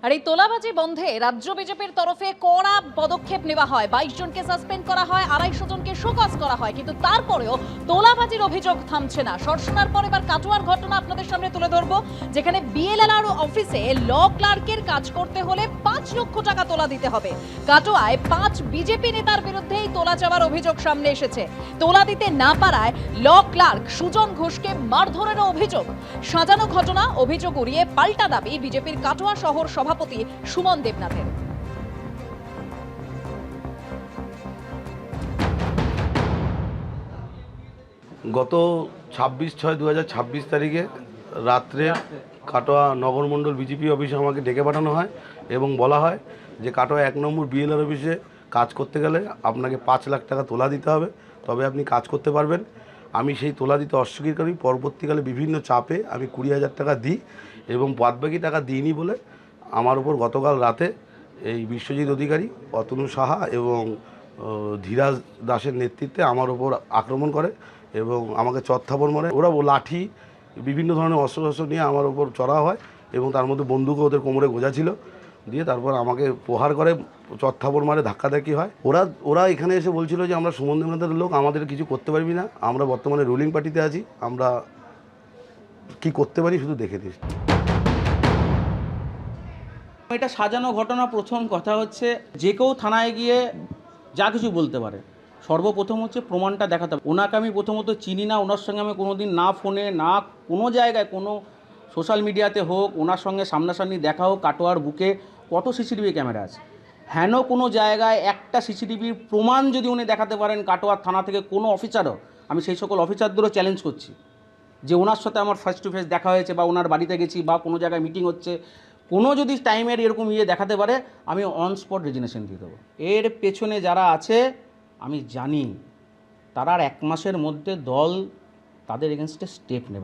আর এই তোলাবাজি বন্ধে রাজ্য বিজেপির তরফে কড়া পদক্ষেপ নেওয়া হয়। 22 জনকে সাসপেন্ড করা হয়, 250 জনকে শোকজ করা হয়, কিন্তু তারপরেও তোলাবাজির অভিযোগ থামছে না। সরসনার পর এবার কাটোয়ার ঘটনা আপনাদের সামনে তুলে ধরবো, যেখানে বিএলআর অফিসে ল ক্লার্কের কাজ করতে হলে 5 লক্ষ টাকা তোলা দিতে হবে। কাটোয়ায় 5 বিজেপি নেতার বিরুদ্ধেই তোলা চাওয়ার অভিযোগ সামনে এসেছে। তোলা দিতে না পারায় ল ক্লার্ক সুজন ঘোষকে মারধরেরও অভিযোগ। সাজানো ঘটনা, অভিযোগ উড়িয়ে পাল্টা দাবি বিজেপির কাটোয়া শহর সভাপতি সুমন দেবনাথের। গত 26/6/2026 তারিখে রাত্রে কাটোয়া নগরমণ্ডল বিজেপি অফিসে আমাকে ডেকে পাঠানো হয় এবং বলা হয় যে কাটোয়া 1 নম্বর বিএলআর অফিসে কাজ করতে গেলে আপনাকে 5 লাখ টাকা তোলা দিতে হবে, তবে আপনি কাজ করতে পারবেন। আমি সেই তোলা দিতে অস্বীকার করি। পরবর্তীকালে বিভিন্ন চাপে আমি 20,000 টাকা দিই এবং বাদবাকি টাকা দিইনি বলে আমার উপর গতকাল রাতে এই বিশ্বজিৎ অধিকারী, অতনু সাহা এবং ধীরাজ দাসের নেতৃত্বে আমার উপর আক্রমণ করে এবং আমাকে চত্থাপড় মারে। ওরা লাঠি বিভিন্ন ধরনের অস্ত্র নিয়ে আমার উপর চড়া হয় এবং তার মধ্যে বন্দুকও ওদের কোমরে গোজা ছিল, দিয়ে তারপর আমাকে প্রহার করে, চত্থাপড় মারে, ধাক্কাধাক্কি হয়। ওরা এখানে এসে বলছিল যে আমরা সুমন দেবনাথের লোক, আমাদের কিছু করতে পারবি না, আমরা বর্তমানে রুলিং পার্টিতে আছি, আমরা কি করতে পারি শুধু দেখে দিস। এটা সাজানো ঘটনা। প্রথম কথা হচ্ছে যে কেউ থানায় গিয়ে যা কিছু বলতে পারে, সর্বপ্রথম হচ্ছে প্রমাণটা দেখাতে হবে। ওনাকে আমি প্রথমত চিনি না, ওনার সঙ্গে আমি কোনো দিন না ফোনে না কোনো জায়গায় কোনো সোশ্যাল মিডিয়াতে হোক ওনার সঙ্গে সামনাসামনি দেখা হোক। কাটোয়ার বুকে কত সিসিটিভি ক্যামেরা আছে, হেন কোনো জায়গায় একটা সিসিটিভির প্রমাণ যদি উনি দেখাতে পারেন কাটোয়ার থানা থেকে কোনো অফিসারও, আমি সেই সকল অফিসারদেরও চ্যালেঞ্জ করছি যে ওনার সাথে আমার ফেস টু ফেস দেখা হয়েছে বা ওনার বাড়িতে গেছি বা কোনো জায়গায় মিটিং হচ্ছে, কোনো যদি টাইমের এরকম দেখাতে পারে আমি অন স্পট রেজিগনেশন দিয়ে দেবো। এর পেছনে যারা আছে আমি জানি তারা আর 1 মাসের মধ্যে দল তাদের এগেনস্টে স্টেপ নেবে।